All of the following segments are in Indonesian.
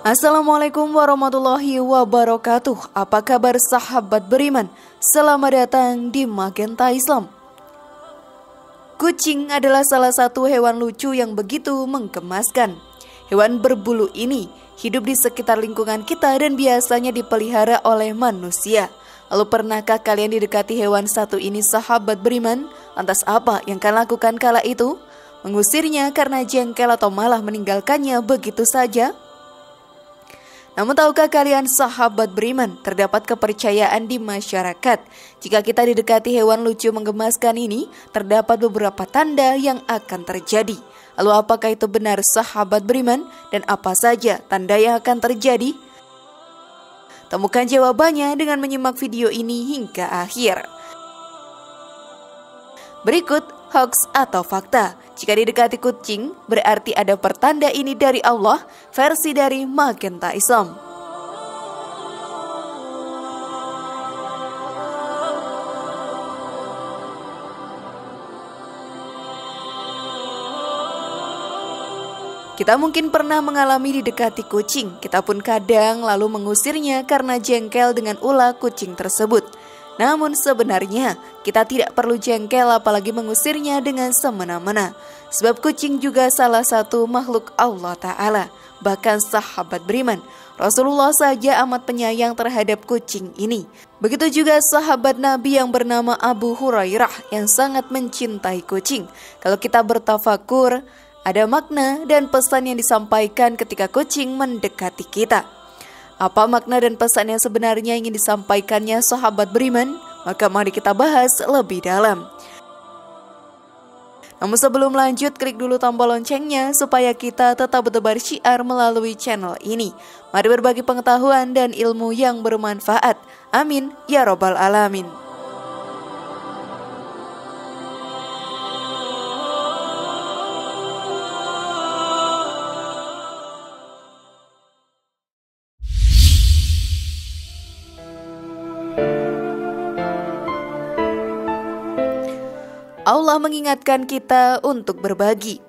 Assalamualaikum warahmatullahi wabarakatuh. Apa kabar sahabat beriman? Selamat datang di Magenta Islam. Kucing adalah salah satu hewan lucu yang begitu menggemaskan. Hewan berbulu ini hidup di sekitar lingkungan kita dan biasanya dipelihara oleh manusia. Lalu pernahkah kalian didekati hewan satu ini sahabat beriman? Lantas apa yang kalian lakukan kala itu? Mengusirnya karena jengkel atau malah meninggalkannya begitu saja? Namun tahukah kalian sahabat beriman, terdapat kepercayaan di masyarakat. Jika kita didekati hewan lucu menggemaskan ini, terdapat beberapa tanda yang akan terjadi. Lalu apakah itu benar sahabat beriman? Dan apa saja tanda yang akan terjadi? Temukan jawabannya dengan menyimak video ini hingga akhir. Berikut hoax atau fakta. Jika didekati kucing, berarti ada pertanda ini dari Allah, versi dari Magenta Islam. Kita mungkin pernah mengalami didekati kucing, kita pun kadang lalu mengusirnya karena jengkel dengan ulah kucing tersebut. Namun sebenarnya kita tidak perlu jengkel apalagi mengusirnya dengan semena-mena. Sebab kucing juga salah satu makhluk Allah Ta'ala. Bahkan sahabat beriman, Rasulullah saja amat penyayang terhadap kucing ini. Begitu juga sahabat Nabi yang bernama Abu Hurairah yang sangat mencintai kucing. Kalau kita bertafakur, ada makna dan pesan yang disampaikan ketika kucing mendekati kita. Apa makna dan pesan yang sebenarnya ingin disampaikannya sahabat beriman? Maka mari kita bahas lebih dalam. Namun sebelum lanjut, klik dulu tombol loncengnya supaya kita tetap bertebar syiar melalui channel ini. Mari berbagi pengetahuan dan ilmu yang bermanfaat. Amin ya robbal alamin. Allah mengingatkan kita untuk berbagi.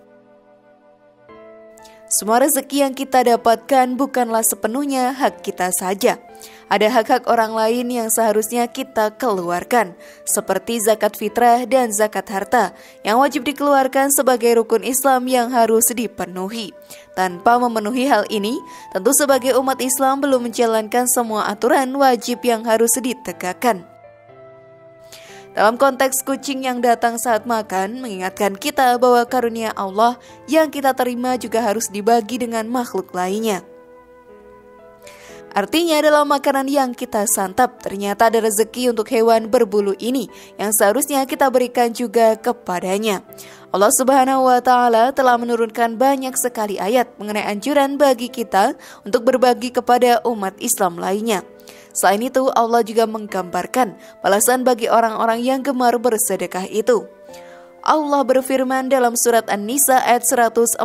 Semua rezeki yang kita dapatkan bukanlah sepenuhnya hak kita saja. Ada hak-hak orang lain yang seharusnya kita keluarkan, seperti zakat fitrah dan zakat harta, yang wajib dikeluarkan sebagai rukun Islam yang harus dipenuhi. Tanpa memenuhi hal ini, tentu sebagai umat Islam belum menjalankan semua aturan wajib yang harus ditegakkan. Dalam konteks kucing yang datang saat makan, mengingatkan kita bahwa karunia Allah yang kita terima juga harus dibagi dengan makhluk lainnya. Artinya dalam makanan yang kita santap, ternyata ada rezeki untuk hewan berbulu ini yang seharusnya kita berikan juga kepadanya. Allah Subhanahu wa Ta'ala telah menurunkan banyak sekali ayat mengenai anjuran bagi kita untuk berbagi kepada umat Islam lainnya. Selain itu, Allah juga menggambarkan balasan bagi orang-orang yang gemar bersedekah itu. Allah berfirman dalam surat An-Nisa ayat 114.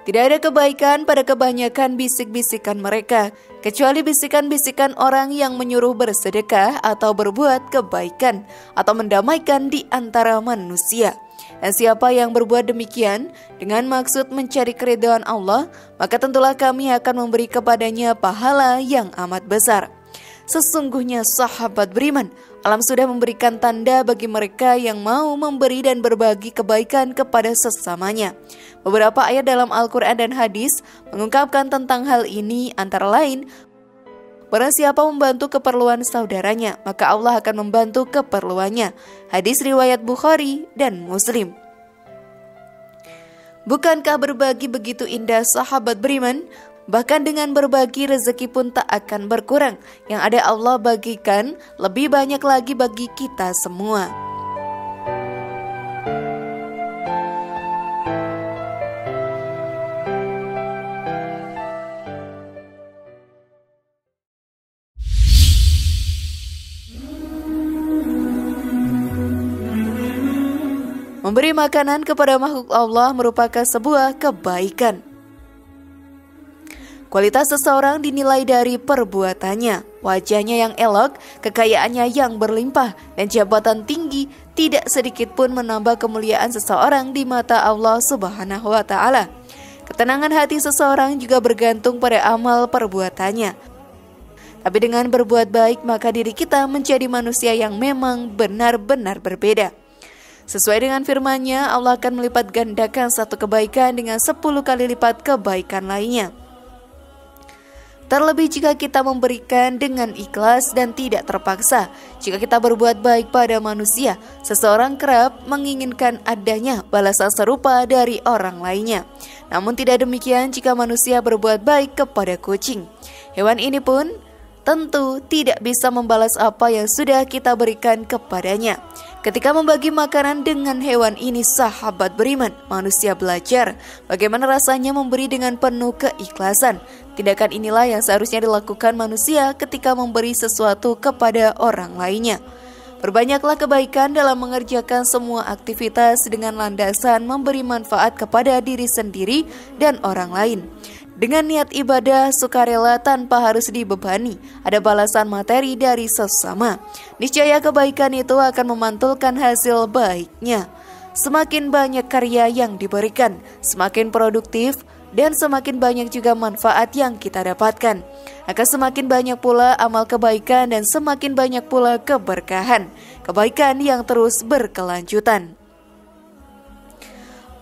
Tidak ada kebaikan pada kebanyakan bisik-bisikan mereka, kecuali bisikan-bisikan orang yang menyuruh bersedekah atau berbuat kebaikan, atau mendamaikan di antara manusia. Dan siapa yang berbuat demikian dengan maksud mencari keridhaan Allah, maka tentulah kami akan memberi kepadanya pahala yang amat besar. Sesungguhnya sahabat beriman, alam sudah memberikan tanda bagi mereka yang mau memberi dan berbagi kebaikan kepada sesamanya. Beberapa ayat dalam Al-Quran dan hadis mengungkapkan tentang hal ini, antara lain, barang siapa membantu keperluan saudaranya, maka Allah akan membantu keperluannya. Hadis riwayat Bukhari dan Muslim. Bukankah berbagi begitu indah sahabat beriman? Bahkan dengan berbagi rezeki pun tak akan berkurang. Yang ada Allah bagikan lebih banyak lagi bagi kita semua. Memberi makanan kepada makhluk Allah merupakan sebuah kebaikan. Kualitas seseorang dinilai dari perbuatannya, wajahnya yang elok, kekayaannya yang berlimpah, dan jabatan tinggi tidak sedikit pun menambah kemuliaan seseorang di mata Allah Subhanahu wa Ta'ala. Ketenangan hati seseorang juga bergantung pada amal perbuatannya. Tapi dengan berbuat baik, maka diri kita menjadi manusia yang memang benar-benar berbeda. Sesuai dengan firman-Nya, Allah akan melipat gandakan satu kebaikan dengan 10 kali lipat kebaikan lainnya. Terlebih jika kita memberikan dengan ikhlas dan tidak terpaksa. Jika kita berbuat baik pada manusia, seseorang kerap menginginkan adanya balasan serupa dari orang lainnya. Namun tidak demikian jika manusia berbuat baik kepada kucing. Hewan ini pun tentu tidak bisa membalas apa yang sudah kita berikan kepadanya. Ketika membagi makanan dengan hewan ini, sahabat beriman, manusia belajar bagaimana rasanya memberi dengan penuh keikhlasan. Tindakan inilah yang seharusnya dilakukan manusia ketika memberi sesuatu kepada orang lainnya. Perbanyaklah kebaikan dalam mengerjakan semua aktivitas dengan landasan memberi manfaat kepada diri sendiri dan orang lain. Dengan niat ibadah sukarela tanpa harus dibebani, ada balasan materi dari sesama. Niscaya kebaikan itu akan memantulkan hasil baiknya. Semakin banyak karya yang diberikan, semakin produktif, dan semakin banyak juga manfaat yang kita dapatkan. Akan semakin banyak pula amal kebaikan dan semakin banyak pula keberkahan, kebaikan yang terus berkelanjutan.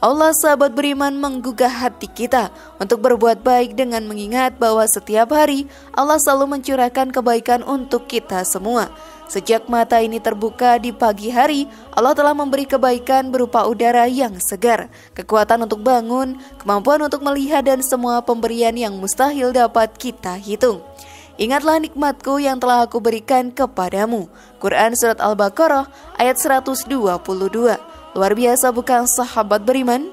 Allah, sahabat beriman, menggugah hati kita untuk berbuat baik dengan mengingat bahwa setiap hari Allah selalu mencurahkan kebaikan untuk kita semua. Sejak mata ini terbuka di pagi hari, Allah telah memberi kebaikan berupa udara yang segar, kekuatan untuk bangun, kemampuan untuk melihat, dan semua pemberian yang mustahil dapat kita hitung. Ingatlah nikmatku yang telah aku berikan kepadamu. Quran Surat Al-Baqarah ayat 122. Luar biasa bukan, sahabat beriman?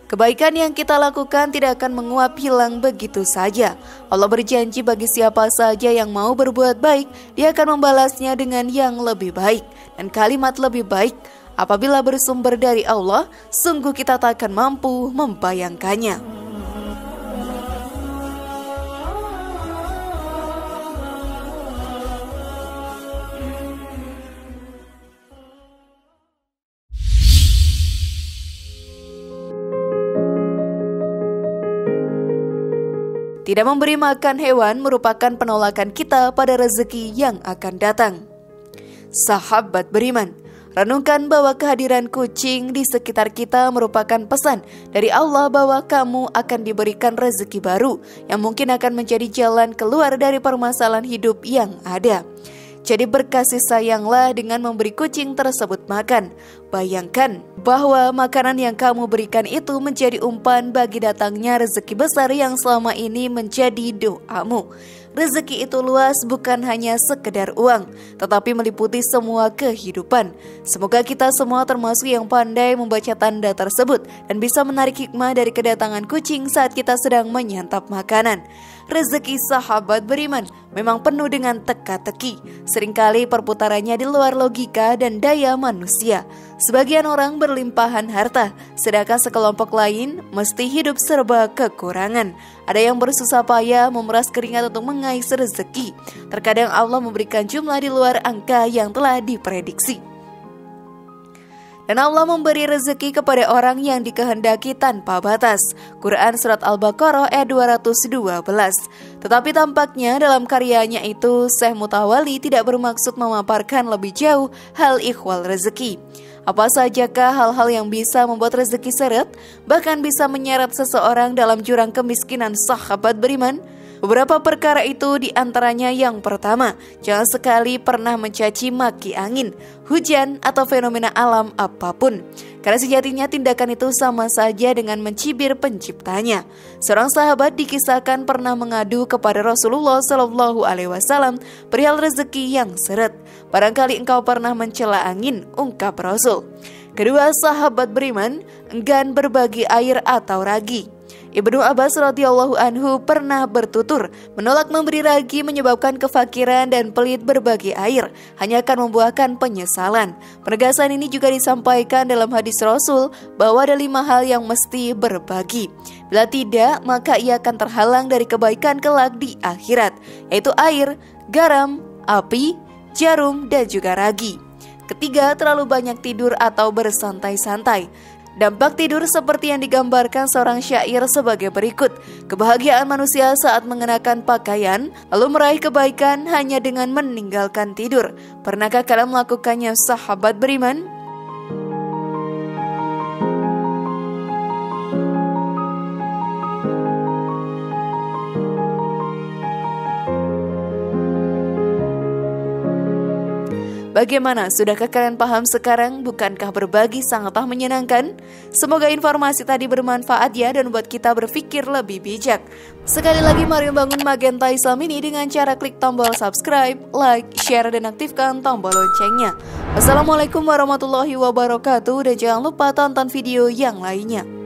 Kebaikan yang kita lakukan tidak akan menguap hilang begitu saja. Allah berjanji bagi siapa saja yang mau berbuat baik, Dia akan membalasnya dengan yang lebih baik dan kalimat lebih baik. Apabila bersumber dari Allah, sungguh kita tak akan mampu membayangkannya. Tidak memberi makan hewan merupakan penolakan kita pada rezeki yang akan datang. Sahabat beriman, renungkan bahwa kehadiran kucing di sekitar kita merupakan pesan dari Allah bahwa kamu akan diberikan rezeki baru yang mungkin akan menjadi jalan keluar dari permasalahan hidup yang ada. Jadi berkasih sayanglah dengan memberi kucing tersebut makan. Bayangkan bahwa makanan yang kamu berikan itu menjadi umpan bagi datangnya rezeki besar yang selama ini menjadi doamu. Rezeki itu luas, bukan hanya sekedar uang, tetapi meliputi semua kehidupan. Semoga kita semua termasuk yang pandai membaca tanda tersebut dan bisa menarik hikmah dari kedatangan kucing saat kita sedang menyantap makanan. Rezeki, sahabat beriman, memang penuh dengan teka-teki. Seringkali perputarannya di luar logika dan daya manusia. Sebagian orang berlimpahan harta, sedangkan sekelompok lain mesti hidup serba kekurangan. Ada yang bersusah payah memeras keringat untuk mengais rezeki. Terkadang Allah memberikan jumlah di luar angka yang telah diprediksi. Dan Allah memberi rezeki kepada orang yang dikehendaki tanpa batas. Quran Surat Al-Baqarah ayat 212. Tetapi tampaknya dalam karyanya itu, Syekh Mutawali tidak bermaksud memaparkan lebih jauh hal ikhwal rezeki. Apa sajakah hal-hal yang bisa membuat rezeki seret, bahkan bisa menyeret seseorang dalam jurang kemiskinan, sahabat beriman? Beberapa perkara itu diantaranya yang pertama, jangan sekali pernah mencaci maki angin, hujan, atau fenomena alam apapun. Karena sejatinya tindakan itu sama saja dengan mencibir penciptanya. Seorang sahabat dikisahkan pernah mengadu kepada Rasulullah SAW perihal rezeki yang seret. Barangkali engkau pernah mencela angin, ungkap Rasul. Kedua, sahabat beriman enggan berbagi air atau ragi. Ibnu Abbas radhiyallahu anhu pernah bertutur, menolak memberi ragi menyebabkan kefakiran dan pelit berbagi air hanya akan membuahkan penyesalan. Penegasan ini juga disampaikan dalam hadis Rasul bahwa ada 5 hal yang mesti berbagi. Bila tidak, maka ia akan terhalang dari kebaikan kelak di akhirat, yaitu air, garam, api, jarum, dan juga ragi. Ketiga, terlalu banyak tidur atau bersantai-santai. Dampak tidur seperti yang digambarkan seorang syair sebagai berikut. Kebahagiaan manusia saat mengenakan pakaian, lalu meraih kebaikan hanya dengan meninggalkan tidur. Pernahkah kalian melakukannya, sahabat beriman? Bagaimana? Sudahkah kalian paham sekarang? Bukankah berbagi sangatlah menyenangkan? Semoga informasi tadi bermanfaat ya dan buat kita berpikir lebih bijak. Sekali lagi mari membangun Magenta Islam ini dengan cara klik tombol subscribe, like, share, dan aktifkan tombol loncengnya. Wassalamualaikum warahmatullahi wabarakatuh dan jangan lupa tonton video yang lainnya.